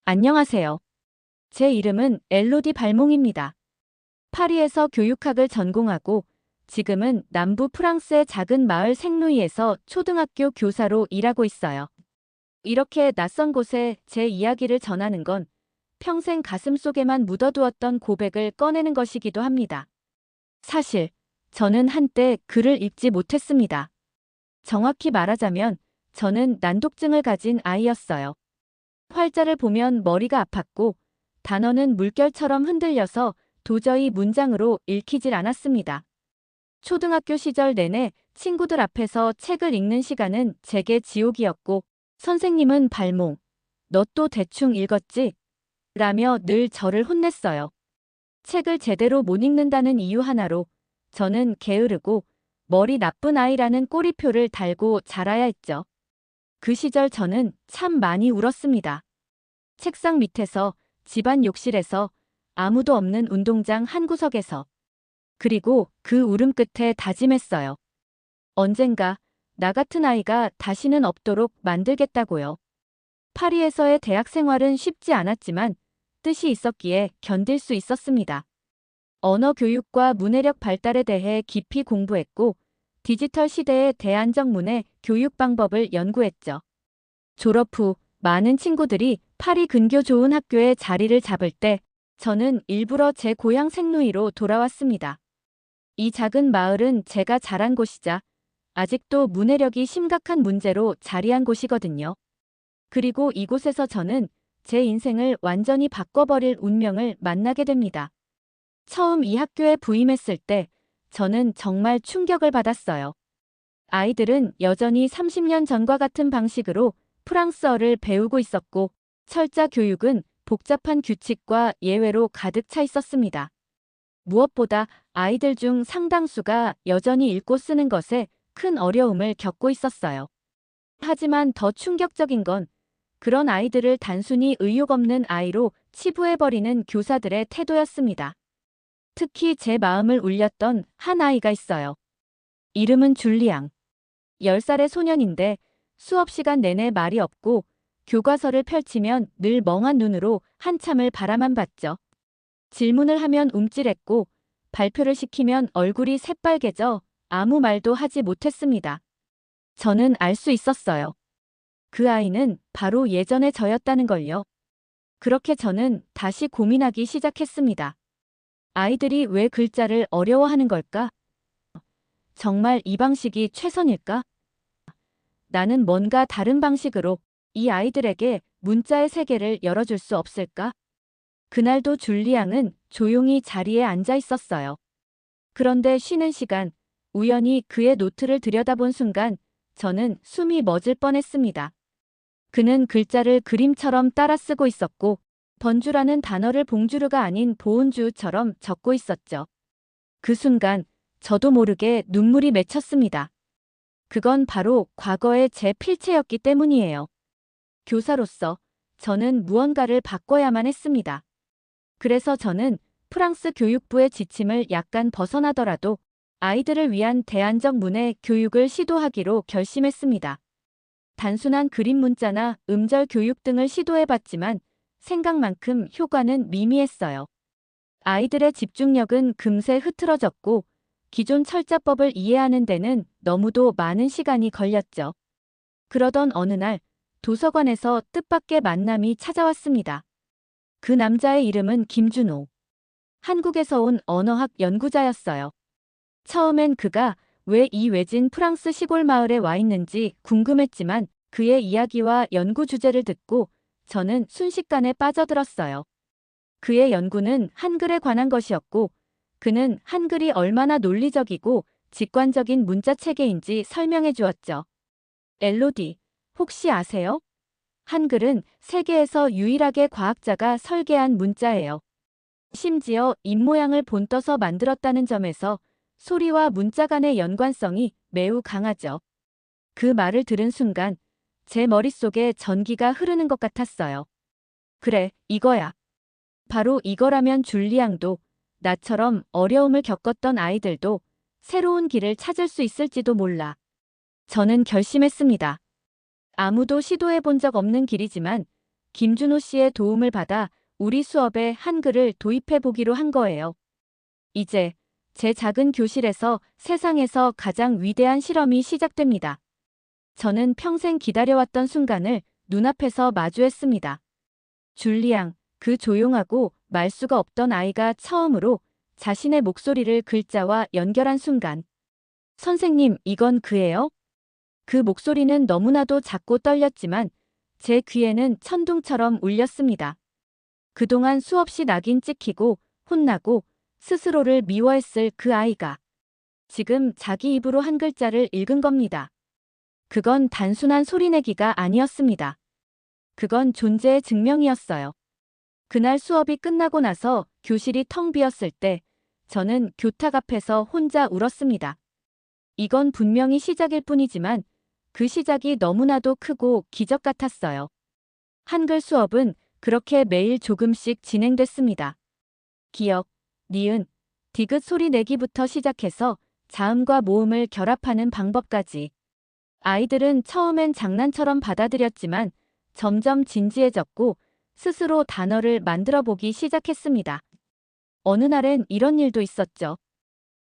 안녕하세요. 제 이름은 엘로디 발몽입니다. 파리에서 교육학을 전공하고 지금은 남부 프랑스의 작은 마을 생루이에서 초등학교 교사로 일하고 있어요. 이렇게 낯선 곳에 제 이야기를 전하는 건 평생 가슴속에만 묻어두었던 고백을 꺼내는 것이기도 합니다. 사실 저는 한때 글을 읽지 못했습니다. 정확히 말하자면 저는 난독증을 가진 아이였어요. 활자를 보면 머리가 아팠고 단어는 물결처럼 흔들려서 도저히 문장으로 읽히질 않았습니다. 초등학교 시절 내내 친구들 앞에서 책을 읽는 시간은 제게 지옥이었고 선생님은 발몽, 너 또 대충 읽었지? 라며 늘 저를 혼냈어요. 책을 제대로 못 읽는다는 이유 하나로 저는 게으르고 머리 나쁜 아이라는 꼬리표를 달고 자라야 했죠. 그 시절 저는 참 많이 울었습니다. 책상 밑에서, 집안 욕실에서, 아무도 없는 운동장 한 구석에서. 그리고 그 울음 끝에 다짐했어요. 언젠가 나 같은 아이가 다시는 없도록 만들겠다고요. 파리에서의 대학 생활은 쉽지 않았지만 뜻이 있었기에 견딜 수 있었습니다. 언어 교육과 문해력 발달에 대해 깊이 공부했고 디지털 시대의 대안정문의 교육 방법을 연구했죠. 졸업 후 많은 친구들이 파리 근교 좋은 학교에 자리를 잡을 때 저는 일부러 제 고향 생루이로 돌아왔습니다. 이 작은 마을은 제가 자란 곳이자 아직도 문해력이 심각한 문제로 자리한 곳이거든요. 그리고 이곳에서 저는 제 인생을 완전히 바꿔버릴 운명을 만나게 됩니다. 처음 이 학교에 부임했을 때 저는 정말 충격을 받았어요. 아이들은 여전히 30년 전과 같은 방식으로 프랑스어를 배우고 있었고 철자 교육은 복잡한 규칙과 예외로 가득 차 있었습니다. 무엇보다 아이들 중 상당수가 여전히 읽고 쓰는 것에 큰 어려움을 겪고 있었어요. 하지만 더 충격적인 건 그런 아이들을 단순히 의욕 없는 아이로 치부해버리는 교사들의 태도였습니다. 특히 제 마음을 울렸던 한 아이가 있어요. 이름은 줄리앙. 10살의 소년인데 수업 시간 내내 말이 없고 교과서를 펼치면 늘 멍한 눈으로 한참을 바라만 봤죠. 질문을 하면 움찔했고 발표를 시키면 얼굴이 새빨개져 아무 말도 하지 못했습니다. 저는 알 수 있었어요. 그 아이는 바로 예전의 저였다는 걸요. 그렇게 저는 다시 고민하기 시작했습니다. 아이들이 왜 글자를 어려워하는 걸까? 정말 이 방식이 최선일까? 나는 뭔가 다른 방식으로 이 아이들에게 문자의 세계를 열어줄 수 없을까? 그날도 줄리앙은 조용히 자리에 앉아 있었어요. 그런데 쉬는 시간, 우연히 그의 노트를 들여다본 순간 저는 숨이 멎을 뻔했습니다. 그는 글자를 그림처럼 따라 쓰고 있었고 번주라는 단어를 봉주르가 아닌 보은주처럼 적고 있었죠. 그 순간 저도 모르게 눈물이 맺혔습니다. 그건 바로 과거의 제 필체였기 때문이에요. 교사로서 저는 무언가를 바꿔야만 했습니다. 그래서 저는 프랑스 교육부의 지침을 약간 벗어나더라도 아이들을 위한 대안적 문해 교육을 시도하기로 결심했습니다. 단순한 그림 문자나 음절 교육 등을 시도해봤지만 생각만큼 효과는 미미했어요. 아이들의 집중력은 금세 흐트러졌고 기존 철자법을 이해하는 데는 너무도 많은 시간이 걸렸죠. 그러던 어느 날 도서관에서 뜻밖의 만남이 찾아왔습니다. 그 남자의 이름은 김준호. 한국에서 온 언어학 연구자였어요. 처음엔 그가 왜 이 외진 프랑스 시골 마을에 와 있는지 궁금했지만 그의 이야기와 연구 주제를 듣고 저는 순식간에 빠져들었어요. 그의 연구는 한글에 관한 것이었고 그는 한글이 얼마나 논리적이고 직관적인 문자 체계인지 설명해 주었죠. 엘로디, 혹시 아세요? 한글은 세계에서 유일하게 과학자가 설계한 문자예요. 심지어 입모양을 본떠서 만들었다는 점에서 소리와 문자 간의 연관성이 매우 강하죠. 그 말을 들은 순간 제 머릿속에 전기가 흐르는 것 같았어요. 그래, 이거야. 바로 이거라면 줄리앙도 나처럼 어려움을 겪었던 아이들도 새로운 길을 찾을 수 있을지도 몰라. 저는 결심했습니다. 아무도 시도해 본 적 없는 길이지만 김준호 씨의 도움을 받아 우리 수업에 한글을 도입해 보기로 한 거예요. 이제 제 작은 교실에서 세상에서 가장 위대한 실험이 시작됩니다. 저는 평생 기다려왔던 순간을 눈앞에서 마주했습니다. 줄리앙, 그 조용하고 말수가 없던 아이가 처음으로 자신의 목소리를 글자와 연결한 순간. 선생님, 이건 그예요? 그 목소리는 너무나도 작고 떨렸지만 제 귀에는 천둥처럼 울렸습니다. 그동안 수없이 낙인 찍히고 혼나고 스스로를 미워했을 그 아이가 지금 자기 입으로 한 글자를 읽은 겁니다. 그건 단순한 소리내기가 아니었습니다. 그건 존재의 증명이었어요. 그날 수업이 끝나고 나서 교실이 텅 비었을 때 저는 교탁 앞에서 혼자 울었습니다. 이건 분명히 시작일 뿐이지만 그 시작이 너무나도 크고 기적 같았어요. 한글 수업은 그렇게 매일 조금씩 진행됐습니다. 기역, 니은, 디귿 소리 내기부터 시작해서 자음과 모음을 결합하는 방법까지. 아이들은 처음엔 장난처럼 받아들였지만 점점 진지해졌고 스스로 단어를 만들어 보기 시작했습니다. 어느 날엔 이런 일도 있었죠.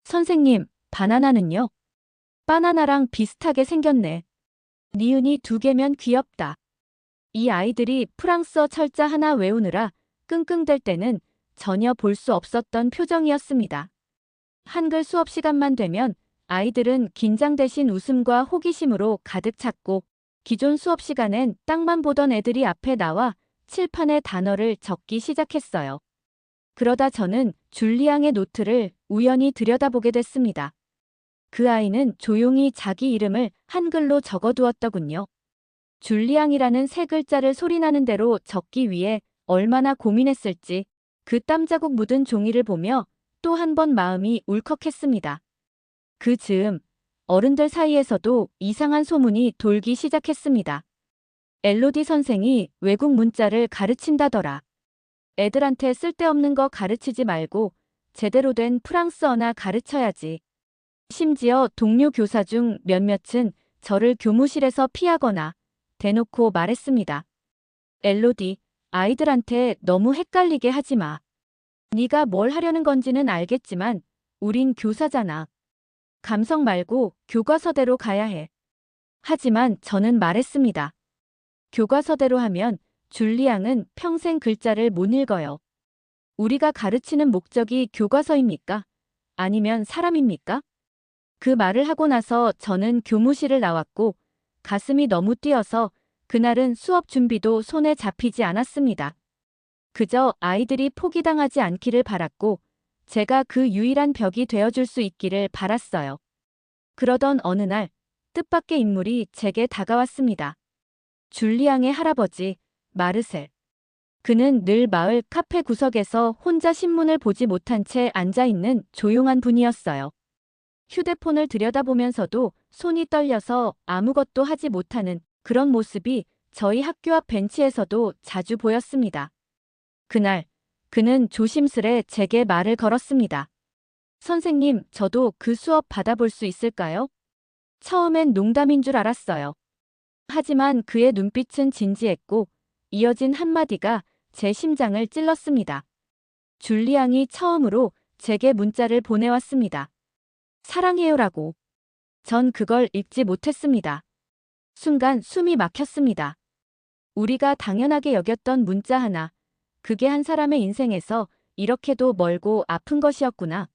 선생님, 바나나는요? 바나나랑 비슷하게 생겼네. 니은이 2개면 귀엽다. 이 아이들이 프랑스어 철자 하나 외우느라 끙끙댈 때는 전혀 볼 수 없었던 표정이었습니다. 한글 수업 시간만 되면 아이들은 긴장 대신 웃음과 호기심으로 가득 찼고 기존 수업 시간엔 땅만 보던 애들이 앞에 나와 칠판에 단어를 적기 시작했어요. 그러다 저는 줄리앙의 노트를 우연히 들여다보게 됐습니다. 그 아이는 조용히 자기 이름을 한글로 적어두었더군요. 줄리앙이라는 세 글자를 소리나는 대로 적기 위해 얼마나 고민했을지 그 땀자국 묻은 종이를 보며 또 한 번 마음이 울컥했습니다. 그 즈음 어른들 사이에서도 이상한 소문이 돌기 시작했습니다. 엘로디 선생이 외국 문자를 가르친다더라. 애들한테 쓸데없는 거 가르치지 말고 제대로 된 프랑스어나 가르쳐야지. 심지어 동료 교사 중 몇몇은 저를 교무실에서 피하거나 대놓고 말했습니다. 엘로디, 아이들한테 너무 헷갈리게 하지 마. 네가 뭘 하려는 건지는 알겠지만 우린 교사잖아. 감성 말고 교과서대로 가야 해. 하지만 저는 말했습니다. 교과서대로 하면 줄리앙은 평생 글자를 못 읽어요. 우리가 가르치는 목적이 교과서입니까? 아니면 사람입니까? 그 말을 하고 나서 저는 교무실을 나왔고 가슴이 너무 뛰어서 그날은 수업 준비도 손에 잡히지 않았습니다. 그저 아이들이 포기당하지 않기를 바랐고 제가 그 유일한 벽이 되어줄 수 있기를 바랐어요. 그러던 어느 날 뜻밖의 인물이 제게 다가왔습니다. 줄리앙의 할아버지, 마르셀. 그는 늘 마을 카페 구석에서 혼자 신문을 보지 못한 채 앉아있는 조용한 분이었어요. 휴대폰을 들여다보면서도 손이 떨려서 아무것도 하지 못하는 그런 모습이 저희 학교 앞 벤치에서도 자주 보였습니다. 그날 그는 조심스레 제게 말을 걸었습니다. 선생님, 저도 그 수업 받아볼 수 있을까요? 처음엔 농담인 줄 알았어요. 하지만 그의 눈빛은 진지했고 이어진 한마디가 제 심장을 찔렀습니다. 줄리앙이 처음으로 제게 문자를 보내왔습니다. 사랑해요라고. 전 그걸 읽지 못했습니다. 순간 숨이 막혔습니다. 우리가 당연하게 여겼던 문자 하나, 그게 한 사람의 인생에서 이렇게도 멀고 아픈 것이었구나.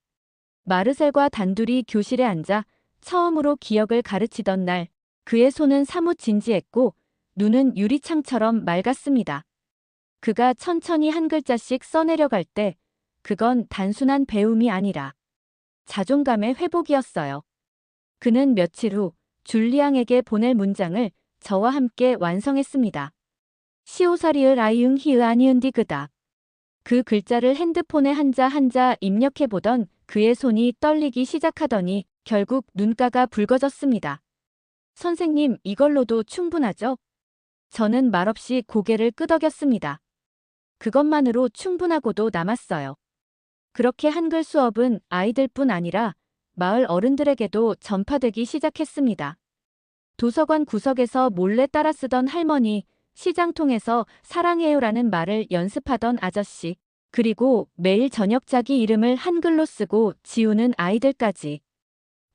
마르셀과 단둘이 교실에 앉아 처음으로 기억을 가르치던 날, 그의 손은 사뭇 진지했고 눈은 유리창처럼 맑았습니다. 그가 천천히 한 글자씩 써내려갈 때 그건 단순한 배움이 아니라 자존감의 회복이었어요. 그는 며칠 후 줄리앙에게 보낼 문장을 저와 함께 완성했습니다. 시오사리을 아이응 히으 아니은디 그다. 그 글자를 핸드폰에 한자 한자 입력해보던 그의 손이 떨리기 시작하더니 결국 눈가가 붉어졌습니다. 선생님, 이걸로도 충분하죠? 저는 말없이 고개를 끄덕였습니다. 그것만으로 충분하고도 남았어요. 그렇게 한글 수업은 아이들뿐 아니라 마을 어른들에게도 전파되기 시작했습니다. 도서관 구석에서 몰래 따라 쓰던 할머니, 시장통에서 사랑해요라는 말을 연습하던 아저씨, 그리고 매일 저녁 자기 이름을 한글로 쓰고 지우는 아이들까지.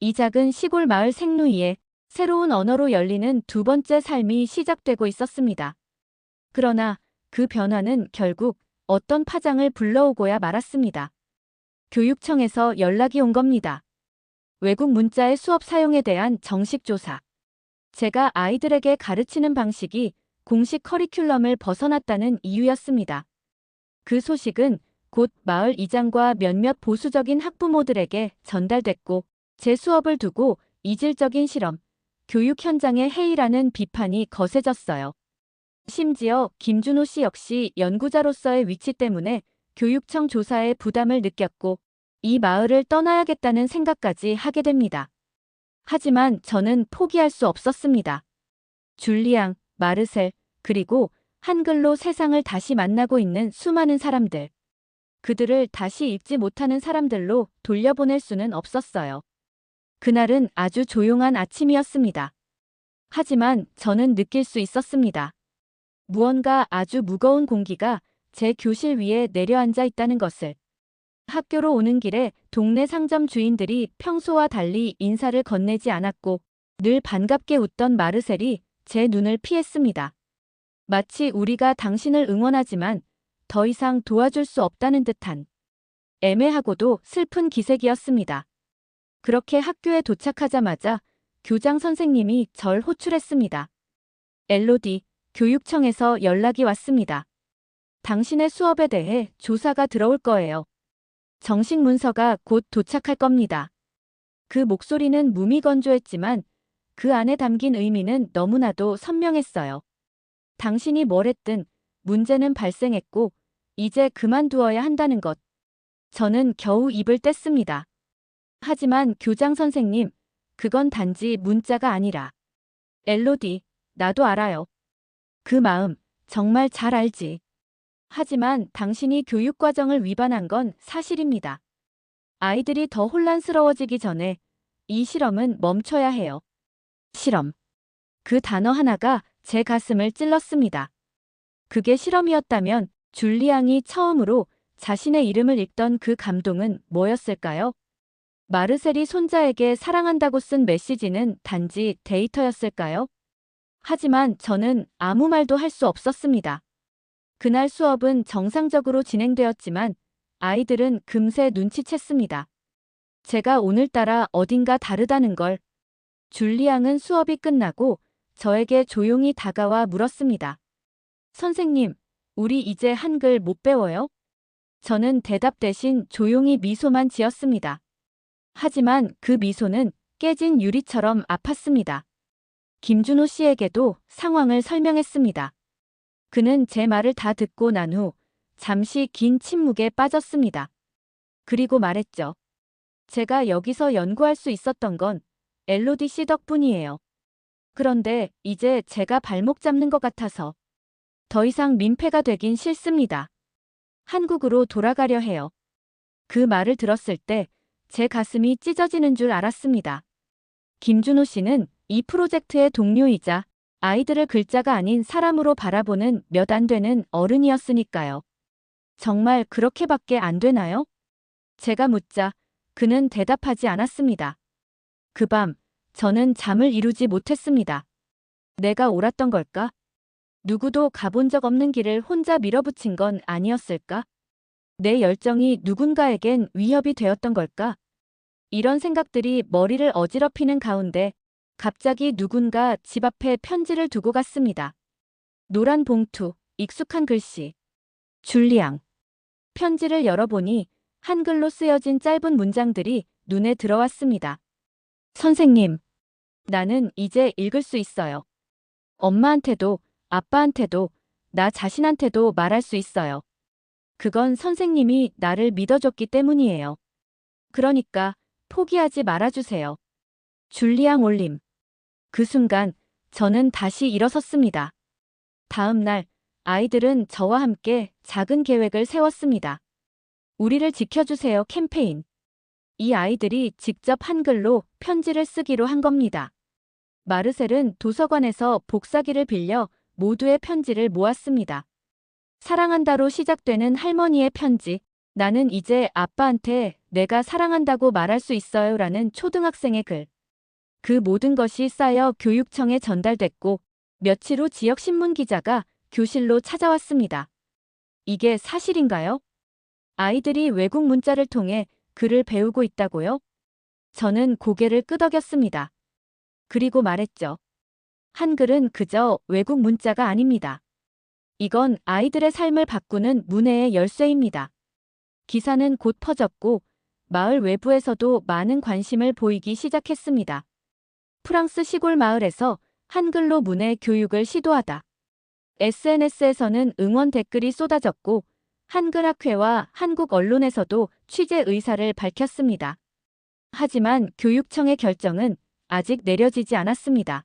이 작은 시골 마을 생루이에 새로운 언어로 열리는 두 번째 삶이 시작되고 있었습니다. 그러나 그 변화는 결국 어떤 파장을 불러오고야 말았습니다. 교육청에서 연락이 온 겁니다. 외국 문자의 수업 사용에 대한 정식 조사. 제가 아이들에게 가르치는 방식이 공식 커리큘럼을 벗어났다는 이유였습니다. 그 소식은 곧 마을 이장과 몇몇 보수적인 학부모들에게 전달됐고, 제 수업을 두고 이질적인 실험, 교육 현장의 해이라는 비판이 거세졌어요. 심지어 김준호 씨 역시 연구자로서의 위치 때문에 교육청 조사에 부담을 느꼈고, 이 마을을 떠나야겠다는 생각까지 하게 됩니다. 하지만 저는 포기할 수 없었습니다. 줄리앙, 마르셀, 그리고 한글로 세상을 다시 만나고 있는 수많은 사람들. 그들을 다시 읽지 못하는 사람들로 돌려보낼 수는 없었어요. 그날은 아주 조용한 아침이었습니다. 하지만 저는 느낄 수 있었습니다. 무언가 아주 무거운 공기가 제 교실 위에 내려앉아 있다는 것을. 학교로 오는 길에 동네 상점 주인들이 평소와 달리 인사를 건네지 않았고, 늘 반갑게 웃던 마르셀이 제 눈을 피했습니다. 마치 우리가 당신을 응원하지만 더 이상 도와줄 수 없다는 듯한 애매하고도 슬픈 기색이었습니다. 그렇게 학교에 도착하자마자 교장 선생님이 절 호출했습니다. 엘로디, 교육청에서 연락이 왔습니다. 당신의 수업에 대해 조사가 들어올 거예요. 정식 문서가 곧 도착할 겁니다. 그 목소리는 무미건조했지만 그 안에 담긴 의미는 너무나도 선명했어요. 당신이 뭘 했든 문제는 발생했고 이제 그만두어야 한다는 것. 저는 겨우 입을 뗐습니다. 하지만 교장 선생님, 그건 단지 문자가 아니라. 엘로디, 나도 알아요. 그 마음 정말 잘 알지. 하지만 당신이 교육과정을 위반한 건 사실입니다. 아이들이 더 혼란스러워지기 전에 이 실험은 멈춰야 해요. 실험. 그 단어 하나가 제 가슴을 찔렀습니다. 그게 실험이었다면 줄리앙이 처음으로 자신의 이름을 읽던 그 감동은 뭐였을까요? 마르셀이 손자에게 사랑한다고 쓴 메시지는 단지 데이터였을까요? 하지만 저는 아무 말도 할 수 없었습니다. 그날 수업은 정상적으로 진행되었지만 아이들은 금세 눈치챘습니다. 제가 오늘따라 어딘가 다르다는 걸. 줄리앙은 수업이 끝나고 저에게 조용히 다가와 물었습니다. 선생님, 우리 이제 한글 못 배워요? 저는 대답 대신 조용히 미소만 지었습니다. 하지만 그 미소는 깨진 유리처럼 아팠습니다. 김준호 씨에게도 상황을 설명했습니다. 그는 제 말을 다 듣고 난 후 잠시 긴 침묵에 빠졌습니다. 그리고 말했죠. 제가 여기서 연구할 수 있었던 건 엘로디 씨 덕분이에요. 그런데 이제 제가 발목 잡는 것 같아서 더 이상 민폐가 되긴 싫습니다. 한국으로 돌아가려 해요. 그 말을 들었을 때 제 가슴이 찢어지는 줄 알았습니다. 김준호 씨는 이 프로젝트의 동료이자 아이들을 글자가 아닌 사람으로 바라보는 몇 안 되는 어른이었으니까요. 정말 그렇게밖에 안 되나요? 제가 묻자 그는 대답하지 않았습니다. 그 밤 저는 잠을 이루지 못했습니다. 내가 옳았던 걸까? 누구도 가본 적 없는 길을 혼자 밀어붙인 건 아니었을까? 내 열정이 누군가에겐 위협이 되었던 걸까? 이런 생각들이 머리를 어지럽히는 가운데 갑자기 누군가 집 앞에 편지를 두고 갔습니다. 노란 봉투, 익숙한 글씨. 줄리앙. 편지를 열어보니 한글로 쓰여진 짧은 문장들이 눈에 들어왔습니다. 선생님, 나는 이제 읽을 수 있어요. 엄마한테도, 아빠한테도, 나 자신한테도 말할 수 있어요. 그건 선생님이 나를 믿어줬기 때문이에요. 그러니까 포기하지 말아주세요. 줄리앙 올림. 그 순간 저는 다시 일어섰습니다. 다음 날 아이들은 저와 함께 작은 계획을 세웠습니다. 우리를 지켜주세요 캠페인. 이 아이들이 직접 한글로 편지를 쓰기로 한 겁니다. 마르셀은 도서관에서 복사기를 빌려 모두의 편지를 모았습니다. 사랑한다로 시작되는 할머니의 편지. 나는 이제 아빠한테 내가 사랑한다고 말할 수 있어요 라는 초등학생의 글. 그 모든 것이 쌓여 교육청에 전달됐고 며칠 후 지역신문 기자가 교실로 찾아왔습니다. 이게 사실인가요? 아이들이 외국 문자를 통해 글을 배우고 있다고요? 저는 고개를 끄덕였습니다. 그리고 말했죠. 한글은 그저 외국 문자가 아닙니다. 이건 아이들의 삶을 바꾸는 문해의 열쇠입니다. 기사는 곧 퍼졌고 마을 외부에서도 많은 관심을 보이기 시작했습니다. 프랑스 시골 마을에서 한글로 문해 교육을 시도하다. SNS에서는 응원 댓글이 쏟아졌고 한글학회와 한국 언론에서도 취재 의사를 밝혔습니다. 하지만 교육청의 결정은 아직 내려지지 않았습니다.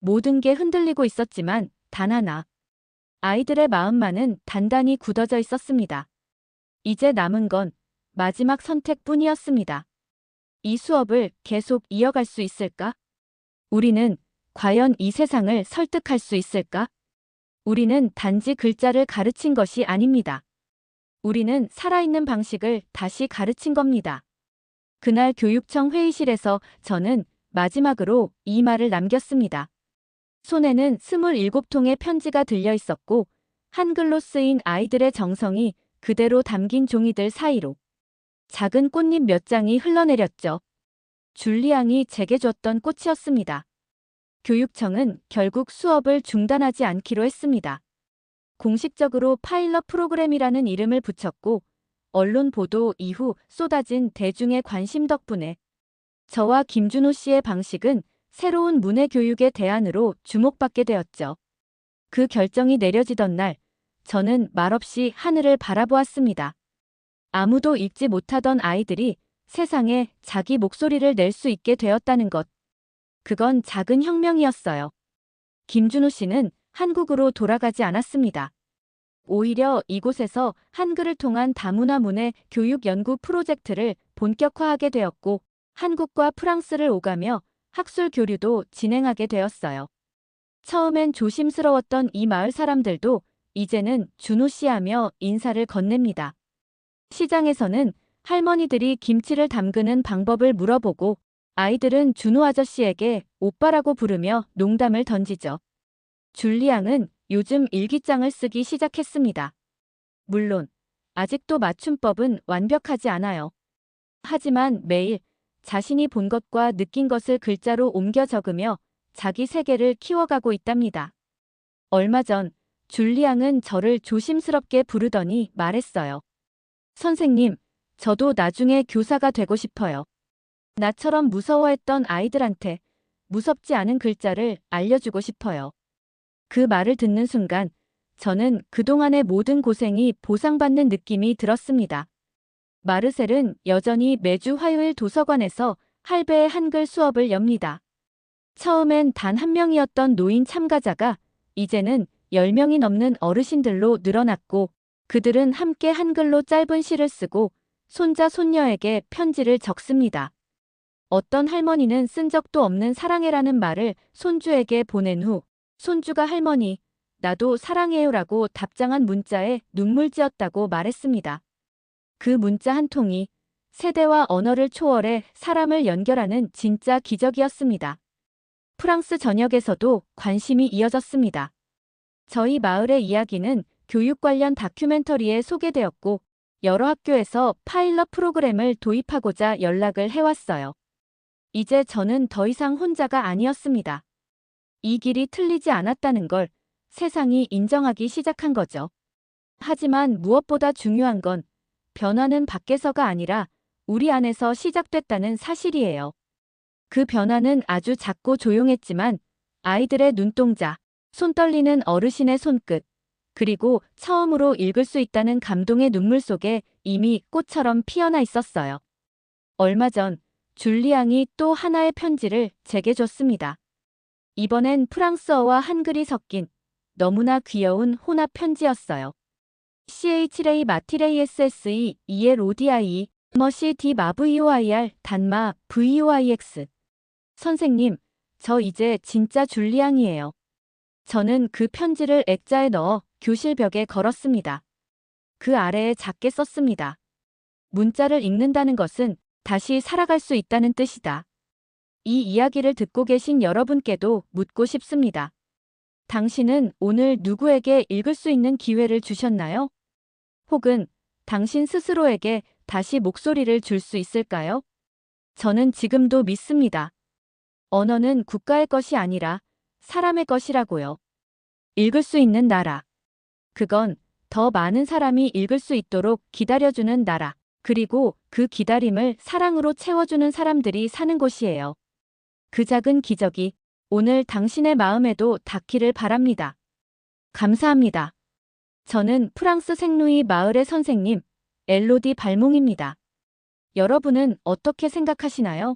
모든 게 흔들리고 있었지만 단 하나. 아이들의 마음만은 단단히 굳어져 있었습니다. 이제 남은 건 마지막 선택뿐이었습니다. 이 수업을 계속 이어갈 수 있을까? 우리는 과연 이 세상을 설득할 수 있을까? 우리는 단지 글자를 가르친 것이 아닙니다. 우리는 살아있는 방식을 다시 가르친 겁니다. 그날 교육청 회의실에서 저는 마지막으로 이 말을 남겼습니다. 손에는 27통의 편지가 들려 있었고 한글로 쓰인 아이들의 정성이 그대로 담긴 종이들 사이로 작은 꽃잎 몇 장이 흘러내렸죠. 줄리앙이 제게 줬던 꽃이었습니다. 교육청은 결국 수업을 중단하지 않기로 했습니다. 공식적으로 파일럿 프로그램이라는 이름을 붙였고 언론 보도 이후 쏟아진 대중의 관심 덕분에 저와 김준호 씨의 방식은 새로운 문해 교육의 대안으로 주목받게 되었죠. 그 결정이 내려지던 날, 저는 말없이 하늘을 바라보았습니다. 아무도 읽지 못하던 아이들이 세상에 자기 목소리를 낼 수 있게 되었다는 것. 그건 작은 혁명이었어요. 김준호 씨는 한국으로 돌아가지 않았습니다. 오히려 이곳에서 한글을 통한 다문화 문해 교육 연구 프로젝트를 본격화하게 되었고 한국과 프랑스를 오가며 학술 교류도 진행하게 되었어요. 처음엔 조심스러웠던 이 마을 사람들도 이제는 준호 씨 하며 인사를 건넵니다. 시장에서는 할머니들이 김치를 담그는 방법을 물어보고 아이들은 준호 아저씨에게 오빠라고 부르며 농담을 던지죠. 줄리앙은 요즘 일기장을 쓰기 시작했습니다. 물론 아직도 맞춤법은 완벽하지 않아요. 하지만 매일 자신이 본 것과 느낀 것을 글자로 옮겨 적으며 자기 세계를 키워가고 있답니다. 얼마 전 줄리앙은 저를 조심스럽게 부르더니 말했어요. 선생님, 저도 나중에 교사가 되고 싶어요. 나처럼 무서워했던 아이들한테 무섭지 않은 글자를 알려주고 싶어요. 그 말을 듣는 순간 저는 그동안의 모든 고생이 보상받는 느낌이 들었습니다. 마르셀은 여전히 매주 화요일 도서관에서 할배의 한글 수업을 엽니다. 처음엔 단 한 명이었던 노인 참가자가 이제는 10명이 넘는 어르신들로 늘어났고 그들은 함께 한글로 짧은 시를 쓰고 손자 손녀에게 편지를 적습니다. 어떤 할머니는 쓴 적도 없는 사랑해라는 말을 손주에게 보낸 후 손주가 할머니, 나도 사랑해요라고 답장한 문자에 눈물 지었다고 말했습니다. 그 문자 한 통이 세대와 언어를 초월해 사람을 연결하는 진짜 기적이었습니다. 프랑스 전역에서도 관심이 이어졌습니다. 저희 마을의 이야기는 교육 관련 다큐멘터리에 소개되었고 여러 학교에서 파일럿 프로그램을 도입하고자 연락을 해왔어요. 이제 저는 더 이상 혼자가 아니었습니다. 이 길이 틀리지 않았다는 걸 세상이 인정하기 시작한 거죠. 하지만 무엇보다 중요한 건 변화는 밖에서가 아니라 우리 안에서 시작됐다는 사실이에요. 그 변화는 아주 작고 조용했지만 아이들의 눈동자, 손 떨리는 어르신의 손끝, 그리고 처음으로 읽을 수 있다는 감동의 눈물 속에 이미 꽃처럼 피어나 있었어요. 얼마 전 줄리앙이 또 하나의 편지를 제게 줬습니다. 이번엔 프랑스어와 한글이 섞인 너무나 귀여운 혼합 편지였어요. CH레이 마티레이 SSE ELODIE 머시 디 마VOIR 단마 VOIX 선생님, 저 이제 진짜 줄리앙이에요. 저는 그 편지를 액자에 넣어 교실 벽에 걸었습니다. 그 아래에 작게 썼습니다. 문자를 읽는다는 것은 다시 살아갈 수 있다는 뜻이다. 이 이야기를 듣고 계신 여러분께도 묻고 싶습니다. 당신은 오늘 누구에게 읽을 수 있는 기회를 주셨나요? 혹은 당신 스스로에게 다시 목소리를 줄 수 있을까요? 저는 지금도 믿습니다. 언어는 국가의 것이 아니라 사람의 것이라고요. 읽을 수 있는 나라. 그건 더 많은 사람이 읽을 수 있도록 기다려주는 나라. 그리고 그 기다림을 사랑으로 채워주는 사람들이 사는 곳이에요. 그 작은 기적이 오늘 당신의 마음에도 닿기를 바랍니다. 감사합니다. 저는 프랑스 생루이 마을의 선생님, 엘로디 발몽입니다. 여러분은 어떻게 생각하시나요?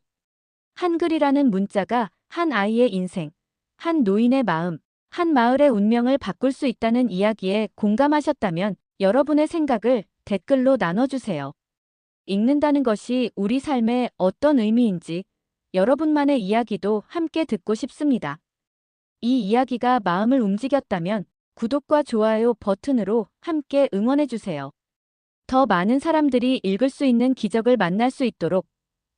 한글이라는 문자가 한 아이의 인생, 한 노인의 마음, 한 마을의 운명을 바꿀 수 있다는 이야기에 공감하셨다면 여러분의 생각을 댓글로 나눠주세요. 읽는다는 것이 우리 삶에 어떤 의미인지 여러분만의 이야기도 함께 듣고 싶습니다. 이 이야기가 마음을 움직였다면 구독과 좋아요 버튼으로 함께 응원해주세요. 더 많은 사람들이 읽을 수 있는 기적을 만날 수 있도록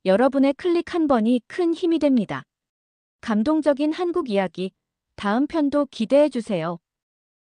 여러분의 클릭 한 번이 큰 힘이 됩니다. 감동적인 한국 이야기, 다음 편도 기대해주세요.